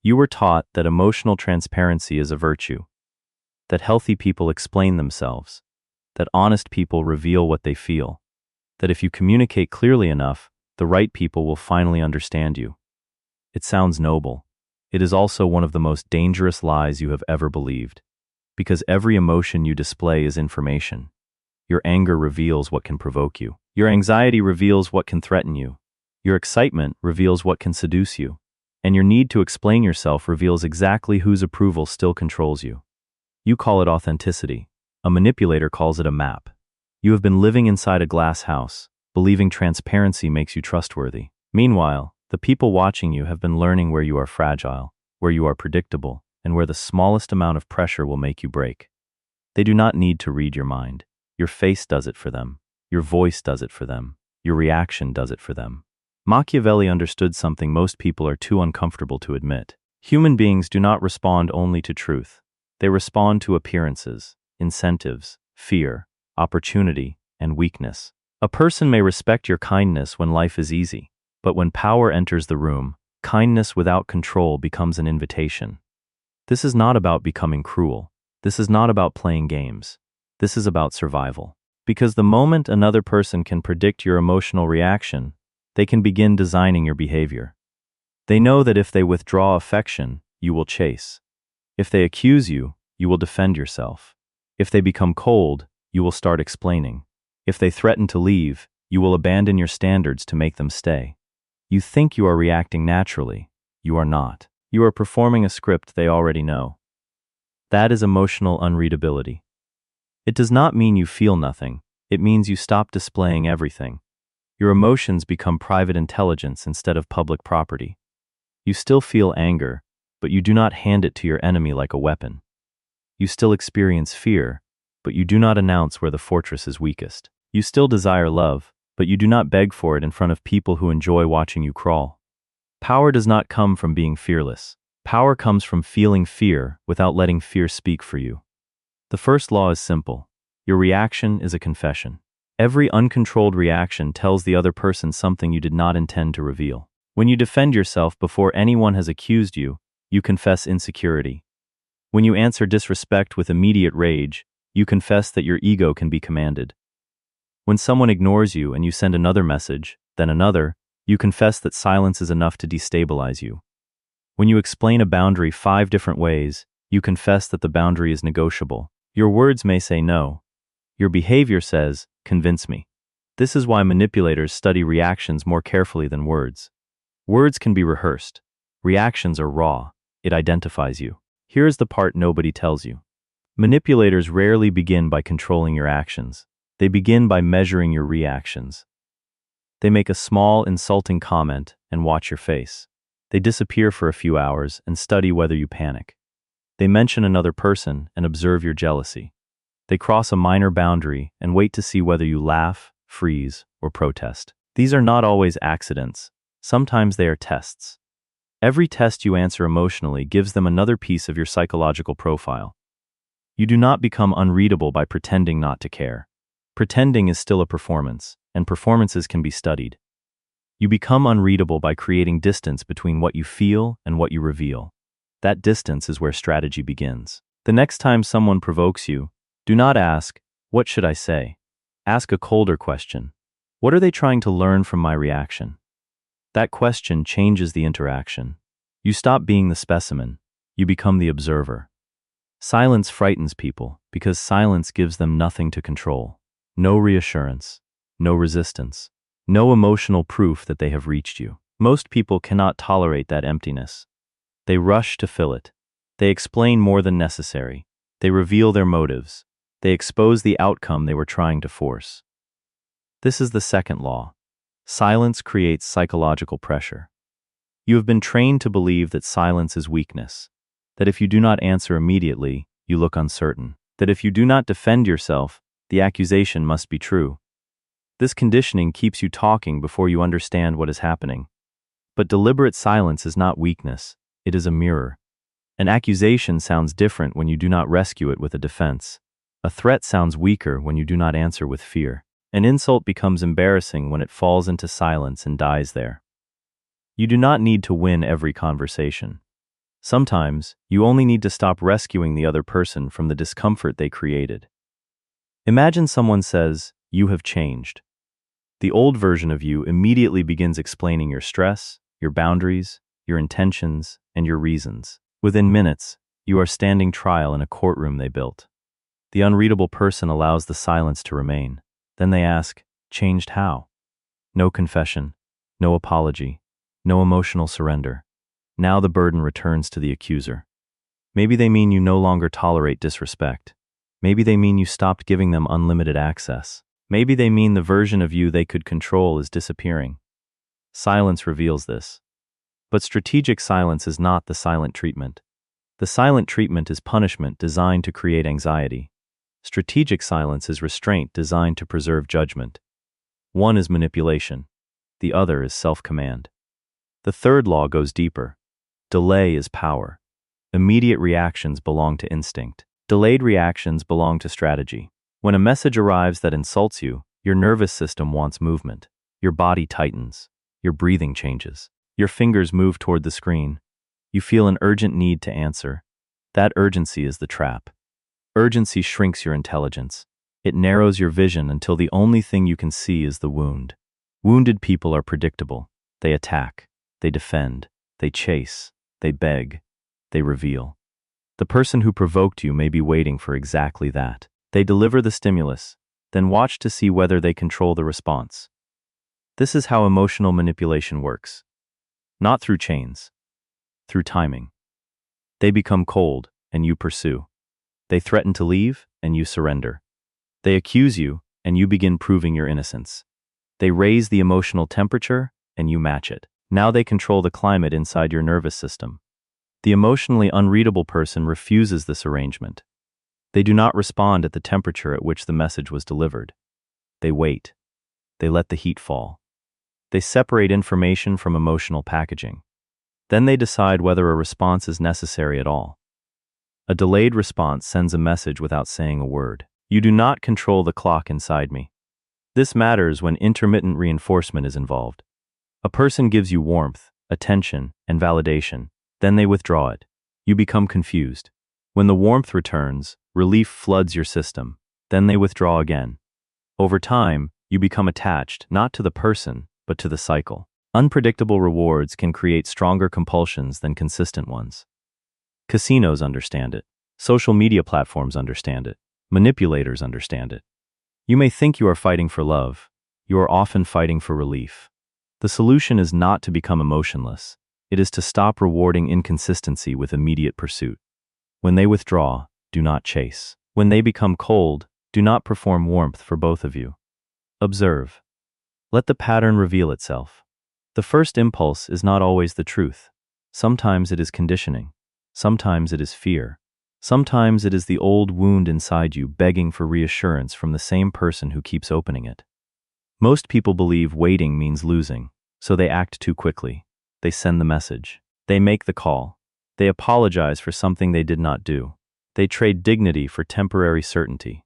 You were taught that emotional transparency is a virtue, that healthy people explain themselves, that honest people reveal what they feel, that if you communicate clearly enough, the right people will finally understand you. It sounds noble. It is also one of the most dangerous lies you have ever believed, because every emotion you display is information. Your anger reveals what can provoke you. Your anxiety reveals what can threaten you. Your excitement reveals what can seduce you. And your need to explain yourself reveals exactly whose approval still controls you. You call it authenticity. A manipulator calls it a map. You have been living inside a glass house, believing transparency makes you trustworthy. Meanwhile, the people watching you have been learning where you are fragile, where you are predictable, and where the smallest amount of pressure will make you break. They do not need to read your mind. Your face does it for them. Your voice does it for them. Your reaction does it for them. Machiavelli understood something most people are too uncomfortable to admit. Human beings do not respond only to truth. They respond to appearances, incentives, fear, opportunity, and weakness. A person may respect your kindness when life is easy, but when power enters the room, kindness without control becomes an invitation. This is not about becoming cruel. This is not about playing games. This is about survival. Because the moment another person can predict your emotional reaction, they can begin designing your behavior. They know that if they withdraw affection, you will chase. If they accuse you, you will defend yourself. If they become cold, you will start explaining. If they threaten to leave, you will abandon your standards to make them stay. You think you are reacting naturally. You are not. You are performing a script they already know. That is emotional unreadability. It does not mean you feel nothing. It means you stop displaying everything. Your emotions become private intelligence instead of public property. You still feel anger, but you do not hand it to your enemy like a weapon. You still experience fear, but you do not announce where the fortress is weakest. You still desire love, but you do not beg for it in front of people who enjoy watching you crawl. Power does not come from being fearless. Power comes from feeling fear without letting fear speak for you. The first law is simple. Your reaction is a confession. Every uncontrolled reaction tells the other person something you did not intend to reveal. When you defend yourself before anyone has accused you, you confess insecurity. When you answer disrespect with immediate rage, you confess that your ego can be commanded. When someone ignores you and you send another message, then another, you confess that silence is enough to destabilize you. When you explain a boundary 5 different ways, you confess that the boundary is negotiable. Your words may say no. Your behavior says, convince me. This is why manipulators study reactions more carefully than words. Words can be rehearsed. Reactions are raw. It identifies you. Here is the part nobody tells you. Manipulators rarely begin by controlling your actions. They begin by measuring your reactions. They make a small, insulting comment and watch your face. They disappear for a few hours and study whether you panic. They mention another person and observe your jealousy. They cross a minor boundary and wait to see whether you laugh, freeze, or protest. These are not always accidents. Sometimes they are tests. Every test you answer emotionally gives them another piece of your psychological profile. You do not become unreadable by pretending not to care. Pretending is still a performance, and performances can be studied. You become unreadable by creating distance between what you feel and what you reveal. That distance is where strategy begins. The next time someone provokes you, do not ask, what should I say? Ask a colder question. What are they trying to learn from my reaction? That question changes the interaction. You stop being the specimen. You become the observer. Silence frightens people because silence gives them nothing to control. No reassurance, no resistance, no emotional proof that they have reached you. Most people cannot tolerate that emptiness. They rush to fill it. They explain more than necessary. They reveal their motives. They expose the outcome they were trying to force. This is the second law. Silence creates psychological pressure. You have been trained to believe that silence is weakness, that if you do not answer immediately, you look uncertain, that if you do not defend yourself, the accusation must be true. This conditioning keeps you talking before you understand what is happening. But deliberate silence is not weakness, it is a mirror. An accusation sounds different when you do not rescue it with a defense. A threat sounds weaker when you do not answer with fear. An insult becomes embarrassing when it falls into silence and dies there. You do not need to win every conversation. Sometimes, you only need to stop rescuing the other person from the discomfort they created. Imagine someone says, "You have changed." The old version of you immediately begins explaining your stress, your boundaries, your intentions, and your reasons. Within minutes, you are standing trial in a courtroom they built. The unreadable person allows the silence to remain. Then they ask, "Changed how?" No confession, no apology, no emotional surrender. Now the burden returns to the accuser. Maybe they mean you no longer tolerate disrespect. Maybe they mean you stopped giving them unlimited access. Maybe they mean the version of you they could control is disappearing. Silence reveals this. But strategic silence is not the silent treatment. The silent treatment is punishment designed to create anxiety. Strategic silence is restraint designed to preserve judgment. One is manipulation. The other is self-command. The third law goes deeper. Delay is power. Immediate reactions belong to instinct. Delayed reactions belong to strategy. When a message arrives that insults you, your nervous system wants movement. Your body tightens. Your breathing changes. Your fingers move toward the screen. You feel an urgent need to answer. That urgency is the trap. Urgency shrinks your intelligence. It narrows your vision until the only thing you can see is the wound. Wounded people are predictable. They attack. They defend. They chase. They beg. They reveal. The person who provoked you may be waiting for exactly that. They deliver the stimulus, then watch to see whether they control the response. This is how emotional manipulation works. Not through chains. Through timing. They become cold, and you pursue. They threaten to leave, and you surrender. They accuse you, and you begin proving your innocence. They raise the emotional temperature, and you match it. Now they control the climate inside your nervous system. The emotionally unreadable person refuses this arrangement. They do not respond at the temperature at which the message was delivered. They wait. They let the heat fall. They separate information from emotional packaging. Then they decide whether a response is necessary at all. A delayed response sends a message without saying a word. You do not control the clock inside me. This matters when intermittent reinforcement is involved. A person gives you warmth, attention, and validation. Then they withdraw it. You become confused. When the warmth returns, relief floods your system. Then they withdraw again. Over time, you become attached not to the person, but to the cycle. Unpredictable rewards can create stronger compulsions than consistent ones. Casinos understand it. Social media platforms understand it. Manipulators understand it. You may think you are fighting for love. You are often fighting for relief. The solution is not to become emotionless. It is to stop rewarding inconsistency with immediate pursuit. When they withdraw, do not chase. When they become cold, do not perform warmth for both of you. Observe. Let the pattern reveal itself. The first impulse is not always the truth. Sometimes it is conditioning. Sometimes it is fear. Sometimes it is the old wound inside you begging for reassurance from the same person who keeps opening it. Most people believe waiting means losing, so they act too quickly. They send the message. They make the call. They apologize for something they did not do. They trade dignity for temporary certainty.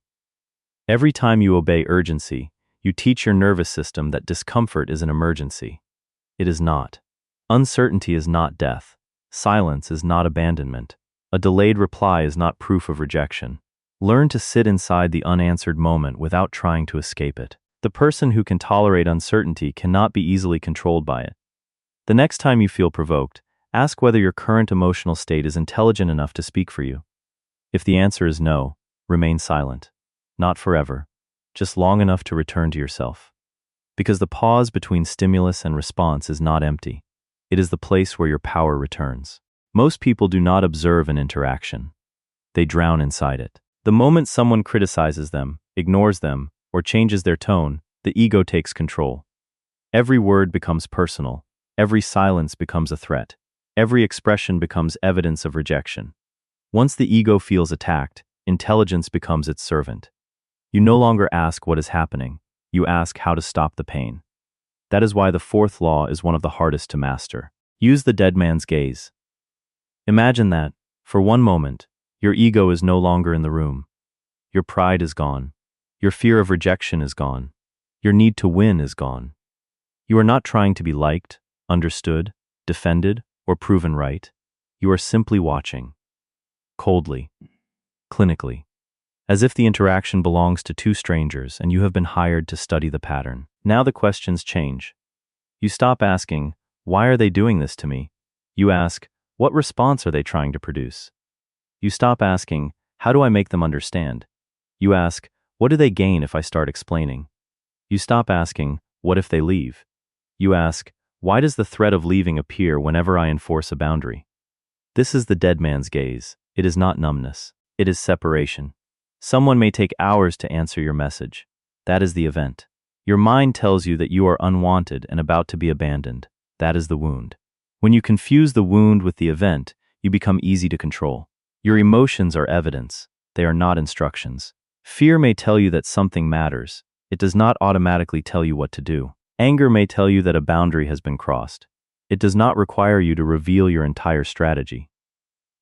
Every time you obey urgency, you teach your nervous system that discomfort is an emergency. It is not. Uncertainty is not death. Silence is not abandonment. A delayed reply is not proof of rejection. Learn to sit inside the unanswered moment without trying to escape it. The person who can tolerate uncertainty cannot be easily controlled by it. The next time you feel provoked, ask whether your current emotional state is intelligent enough to speak for you. If the answer is no, remain silent. Not forever, just long enough to return to yourself. Because the pause between stimulus and response is not empty. It is the place where your power returns. Most people do not observe an interaction. They drown inside it. The moment someone criticizes them, ignores them, or changes their tone, the ego takes control. Every word becomes personal. Every silence becomes a threat. Every expression becomes evidence of rejection. Once the ego feels attacked, intelligence becomes its servant. You no longer ask what is happening. You ask how to stop the pain. That is why the fourth law is one of the hardest to master. Use the dead man's gaze. Imagine that, for one moment, your ego is no longer in the room. Your pride is gone. Your fear of rejection is gone. Your need to win is gone. You are not trying to be liked, understood, defended, or proven right. You are simply watching. Coldly. Clinically. As if the interaction belongs to two strangers and you have been hired to study the pattern. Now the questions change. You stop asking, why are they doing this to me? You ask, what response are they trying to produce? You stop asking, how do I make them understand? You ask, what do they gain if I start explaining? You stop asking, what if they leave? You ask, why does the threat of leaving appear whenever I enforce a boundary? This is the dead man's gaze. It is not numbness. It is separation. Someone may take hours to answer your message. That is the event. Your mind tells you that you are unwanted and about to be abandoned. That is the wound. When you confuse the wound with the event, you become easy to control. Your emotions are evidence. They are not instructions. Fear may tell you that something matters. It does not automatically tell you what to do. Anger may tell you that a boundary has been crossed. It does not require you to reveal your entire strategy.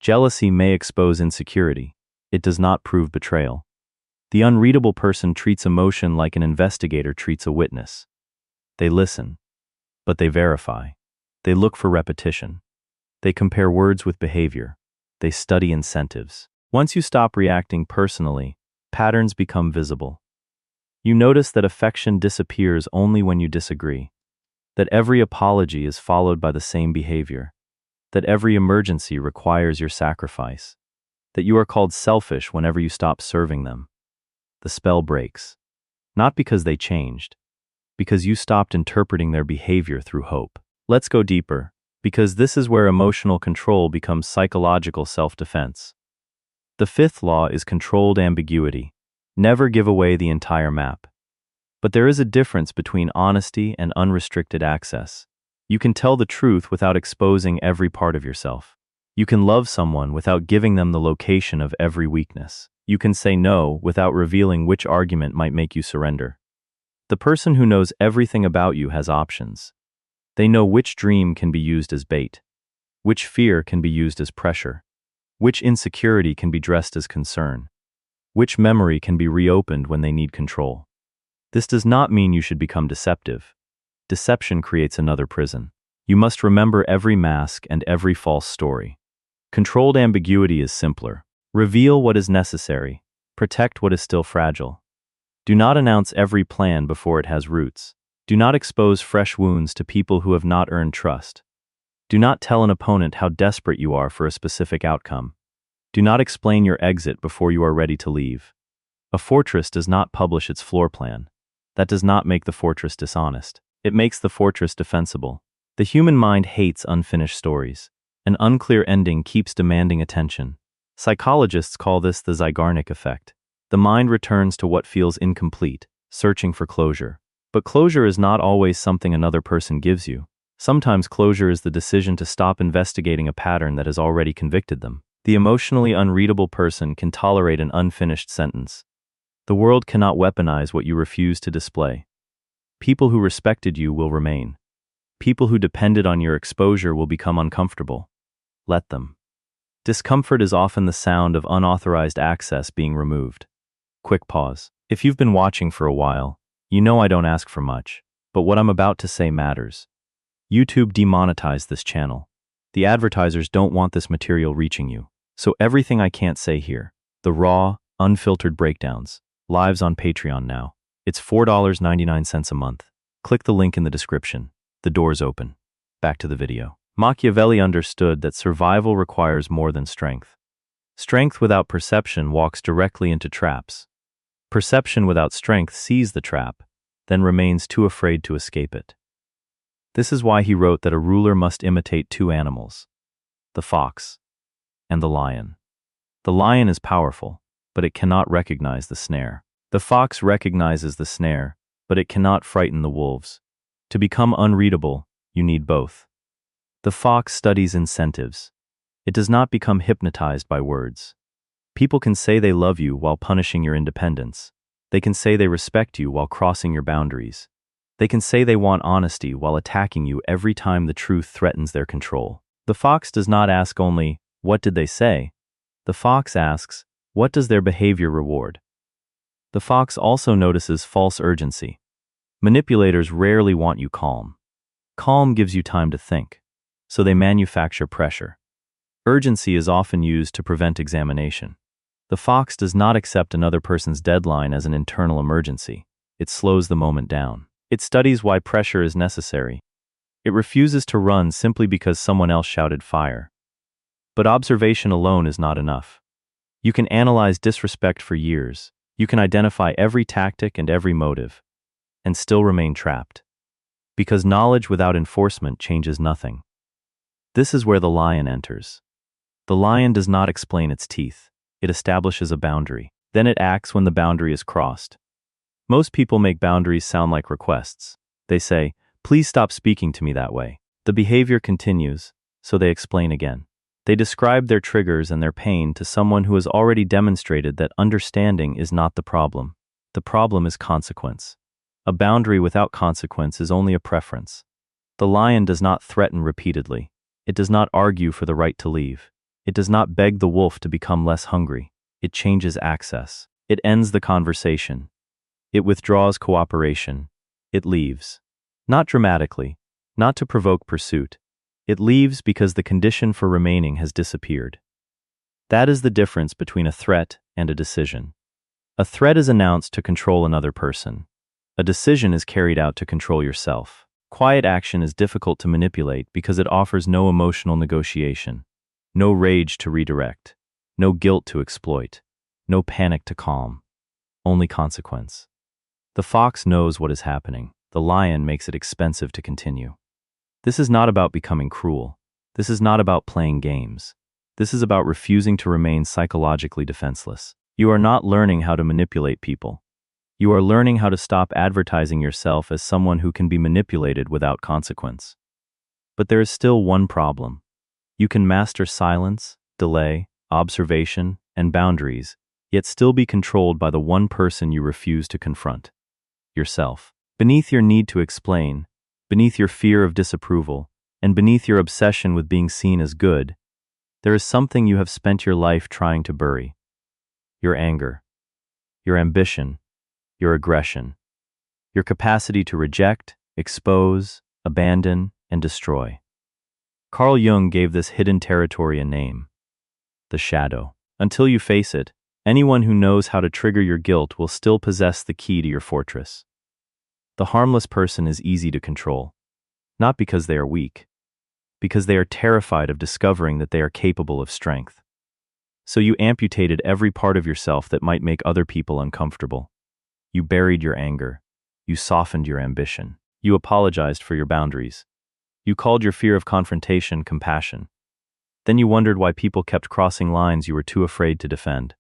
Jealousy may expose insecurity. It does not prove betrayal. The unreadable person treats emotion like an investigator treats a witness. They listen, but they verify. They look for repetition. They compare words with behavior. They study incentives. Once you stop reacting personally, patterns become visible. You notice that affection disappears only when you disagree, that every apology is followed by the same behavior, that every emergency requires your sacrifice, that you are called selfish whenever you stop serving them. The spell breaks, not because they changed, because you stopped interpreting their behavior through hope. Let's go deeper, because this is where emotional control becomes psychological self-defense. The fifth law is controlled ambiguity. Never give away the entire map. But there is a difference between honesty and unrestricted access. You can tell the truth without exposing every part of yourself. You can love someone without giving them the location of every weakness. You can say no without revealing which argument might make you surrender. The person who knows everything about you has options. They know which dream can be used as bait, which fear can be used as pressure, which insecurity can be dressed as concern, which memory can be reopened when they need control. This does not mean you should become deceptive. Deception creates another prison. You must remember every mask and every false story. Controlled ambiguity is simpler. Reveal what is necessary. Protect what is still fragile. Do not announce every plan before it has roots. Do not expose fresh wounds to people who have not earned trust. Do not tell an opponent how desperate you are for a specific outcome. Do not explain your exit before you are ready to leave. A fortress does not publish its floor plan. That does not make the fortress dishonest. It makes the fortress defensible. The human mind hates unfinished stories. An unclear ending keeps demanding attention. Psychologists call this the Zeigarnik effect. The mind returns to what feels incomplete, searching for closure. But closure is not always something another person gives you. Sometimes closure is the decision to stop investigating a pattern that has already convicted them. The emotionally unreadable person can tolerate an unfinished sentence. The world cannot weaponize what you refuse to display. People who respected you will remain. People who depended on your exposure will become uncomfortable. Let them. Discomfort is often the sound of unauthorized access being removed. Quick pause. If you've been watching for a while, you know I don't ask for much, but what I'm about to say matters. YouTube demonetized this channel. The advertisers don't want this material reaching you. So everything I can't say here, the raw, unfiltered breakdowns, lives on Patreon now. It's $4.99 a month. Click the link in the description. The door's open. Back to the video. Machiavelli understood that survival requires more than strength. Strength without perception walks directly into traps. Perception without strength sees the trap, then remains too afraid to escape it. This is why he wrote that a ruler must imitate two animals, the fox and the lion. The lion is powerful, but it cannot recognize the snare. The fox recognizes the snare, but it cannot frighten the wolves. To become unreadable, you need both. The fox studies incentives. It does not become hypnotized by words. People can say they love you while punishing your independence. They can say they respect you while crossing your boundaries. They can say they want honesty while attacking you every time the truth threatens their control. The fox does not ask only, what did they say? The fox asks, what does their behavior reward? The fox also notices false urgency. Manipulators rarely want you calm. Calm gives you time to think, so they manufacture pressure. Urgency is often used to prevent examination. The fox does not accept another person's deadline as an internal emergency. It slows the moment down. It studies why pressure is necessary. It refuses to run simply because someone else shouted fire. But observation alone is not enough. You can analyze disrespect for years. You can identify every tactic and every motive, and still remain trapped. Because knowledge without enforcement changes nothing. This is where the lion enters. The lion does not explain its teeth. It establishes a boundary. Then it acts when the boundary is crossed. Most people make boundaries sound like requests. They say, "Please stop speaking to me that way." The behavior continues, so they explain again. They describe their triggers and their pain to someone who has already demonstrated that understanding is not the problem. The problem is consequence. A boundary without consequence is only a preference. The lion does not threaten repeatedly. It does not argue for the right to leave. It does not beg the wolf to become less hungry. It changes access. It ends the conversation. It withdraws cooperation. It leaves. Not dramatically, not to provoke pursuit. It leaves because the condition for remaining has disappeared. That is the difference between a threat and a decision. A threat is announced to control another person. A decision is carried out to control yourself. Quiet action is difficult to manipulate because it offers no emotional negotiation, no rage to redirect, no guilt to exploit, no panic to calm, only consequence. The fox knows what is happening. The lion makes it expensive to continue. This is not about becoming cruel. This is not about playing games. This is about refusing to remain psychologically defenseless. You are not learning how to manipulate people. You are learning how to stop advertising yourself as someone who can be manipulated without consequence. But there is still one problem. You can master silence, delay, observation, and boundaries, yet still be controlled by the one person you refuse to confront: yourself. Beneath your need to explain, beneath your fear of disapproval, and beneath your obsession with being seen as good, there is something you have spent your life trying to bury: your anger, your ambition, your aggression, your capacity to reject, expose, abandon, and destroy. Carl Jung gave this hidden territory a name: the shadow. Until you face it, anyone who knows how to trigger your guilt will still possess the key to your fortress. The harmless person is easy to control, not because they are weak, because they are terrified of discovering that they are capable of strength. So you amputated every part of yourself that might make other people uncomfortable. You buried your anger. You softened your ambition. You apologized for your boundaries. You called your fear of confrontation compassion. Then you wondered why people kept crossing lines you were too afraid to defend.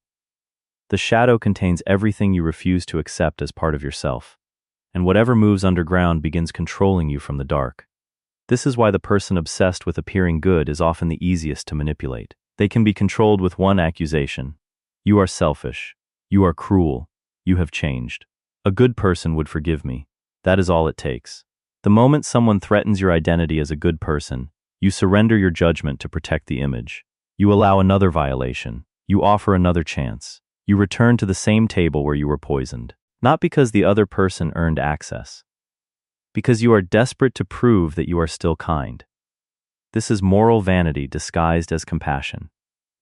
The shadow contains everything you refuse to accept as part of yourself, and whatever moves underground begins controlling you from the dark. This is why the person obsessed with appearing good is often the easiest to manipulate. They can be controlled with one accusation: you are selfish, you are cruel, you have changed. A good person would forgive me. That is all it takes. The moment someone threatens your identity as a good person, you surrender your judgment to protect the image. You allow another violation. You offer another chance. You return to the same table where you were poisoned. Not because the other person earned access, because you are desperate to prove that you are still kind. This is moral vanity disguised as compassion.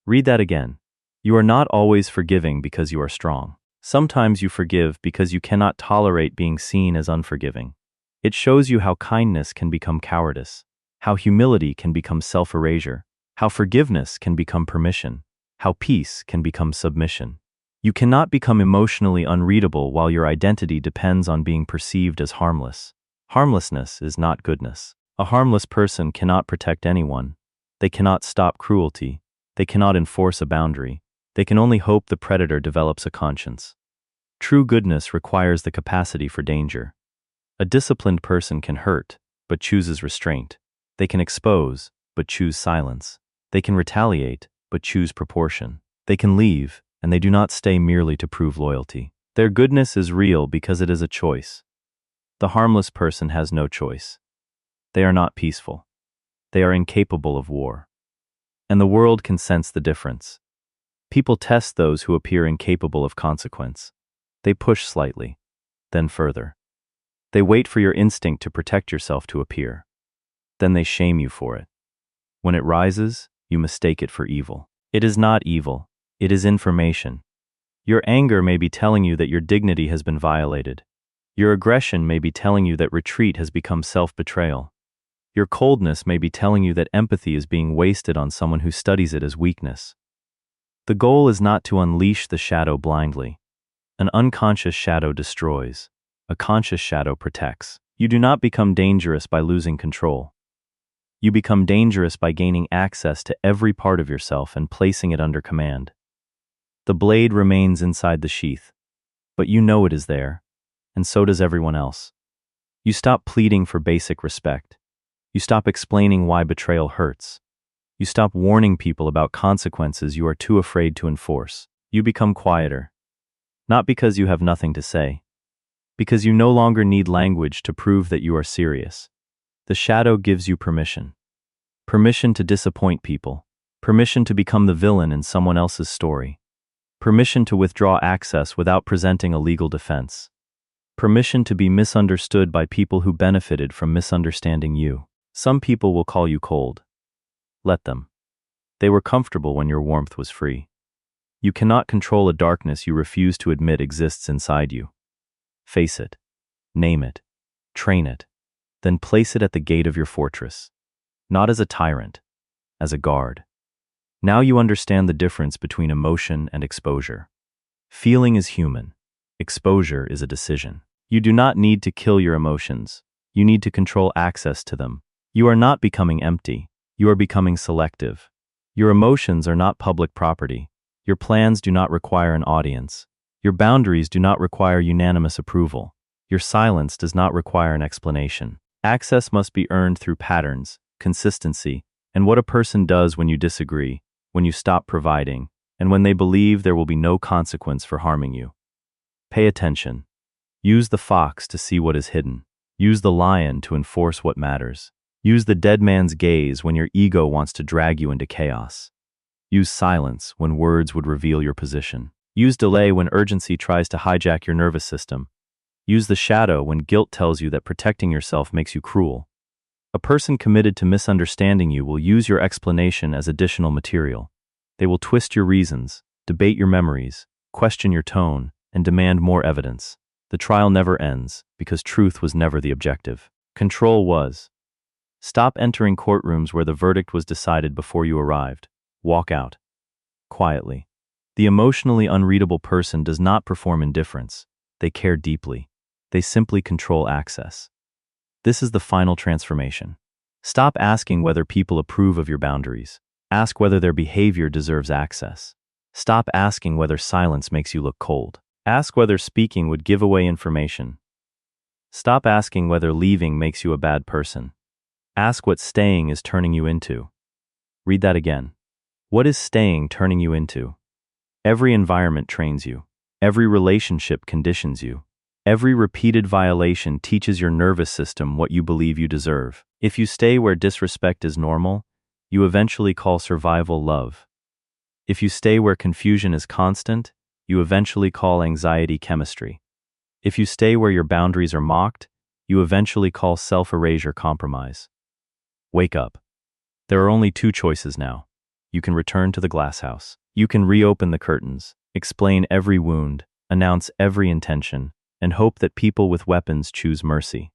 Read that again. You are not always forgiving because you are strong. Sometimes you forgive because you cannot tolerate being seen as unforgiving. It shows you how kindness can become cowardice, how humility can become self-erasure, how forgiveness can become permission, how peace can become submission. You cannot become emotionally unreadable while your identity depends on being perceived as harmless. Harmlessness is not goodness. A harmless person cannot protect anyone. They cannot stop cruelty. They cannot enforce a boundary. They can only hope the predator develops a conscience. True goodness requires the capacity for danger. A disciplined person can hurt, but chooses restraint. They can expose, but choose silence. They can retaliate, but choose proportion. They can leave, and they do not stay merely to prove loyalty. Their goodness is real because it is a choice. The harmless person has no choice. They are not peaceful. They are incapable of war. And the world can sense the difference. People test those who appear incapable of consequence. They push slightly, then further. They wait for your instinct to protect yourself to appear. Then they shame you for it. When it rises, you mistake it for evil. It is not evil. It is information. Your anger may be telling you that your dignity has been violated. Your aggression may be telling you that retreat has become self-betrayal. Your coldness may be telling you that empathy is being wasted on someone who studies it as weakness. The goal is not to unleash the shadow blindly. An unconscious shadow destroys. A conscious shadow protects. You do not become dangerous by losing control. You become dangerous by gaining access to every part of yourself and placing it under command. The blade remains inside the sheath, but you know it is there, and so does everyone else. You stop pleading for basic respect. You stop explaining why betrayal hurts. You stop warning people about consequences you are too afraid to enforce. You become quieter. Not because you have nothing to say, because you no longer need language to prove that you are serious. The shadow gives you permission. Permission to disappoint people. Permission to become the villain in someone else's story. Permission to withdraw access without presenting a legal defense. Permission to be misunderstood by people who benefited from misunderstanding you. Some people will call you cold. Let them. They were comfortable when your warmth was free. You cannot control a darkness you refuse to admit exists inside you. Face it. Name it. Train it. Then place it at the gate of your fortress. Not as a tyrant, as a guard. Now you understand the difference between emotion and exposure. Feeling is human. Exposure is a decision. You do not need to kill your emotions. You need to control access to them. You are not becoming empty. You are becoming selective. Your emotions are not public property. Your plans do not require an audience. Your boundaries do not require unanimous approval. Your silence does not require an explanation. Access must be earned through patterns, consistency, and what a person does when you disagree, when you stop providing, and when they believe there will be no consequence for harming you. Pay attention. Use the fox to see what is hidden. Use the lion to enforce what matters. Use the dead man's gaze when your ego wants to drag you into chaos. Use silence when words would reveal your position. Use delay when urgency tries to hijack your nervous system. Use the shadow when guilt tells you that protecting yourself makes you cruel. A person committed to misunderstanding you will use your explanation as additional material. They will twist your reasons, debate your memories, question your tone, and demand more evidence. The trial never ends, because truth was never the objective. Control was. Stop entering courtrooms where the verdict was decided before you arrived. Walk out. Quietly. The emotionally unreadable person does not perform indifference. They care deeply. They simply control access. This is the final transformation. Stop asking whether people approve of your boundaries. Ask whether their behavior deserves access. Stop asking whether silence makes you look cold. Ask whether speaking would give away information. Stop asking whether leaving makes you a bad person. Ask what staying is turning you into. Read that again. What is staying turning you into? Every environment trains you. Every relationship conditions you. Every repeated violation teaches your nervous system what you believe you deserve. If you stay where disrespect is normal, you eventually call survival love. If you stay where confusion is constant, you eventually call anxiety chemistry. If you stay where your boundaries are mocked, you eventually call self-erasure compromise. Wake up. There are only two choices now. You can return to the glass house. You can reopen the curtains, explain every wound, announce every intention, and hope that people with weapons choose mercy.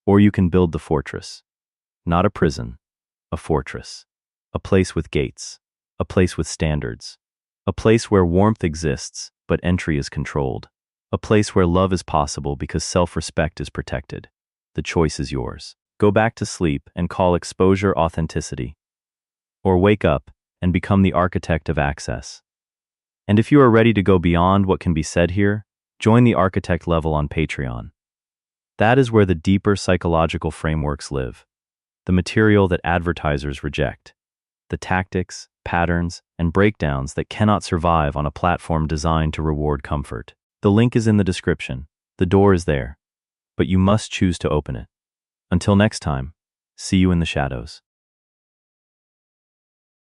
Or you can build the fortress. Not a prison, a fortress. A place with gates. A place with standards. A place where warmth exists, but entry is controlled. A place where love is possible because self-respect is protected. The choice is yours. Go back to sleep and call exposure authenticity. Or wake up and become the architect of access. And if you are ready to go beyond what can be said here, join the architect level on Patreon. That is where the deeper psychological frameworks live, the material that advertisers reject, the tactics, patterns, and breakdowns that cannot survive on a platform designed to reward comfort. The link is in the description. The door is there, but you must choose to open it. Until next time, see you in the shadows.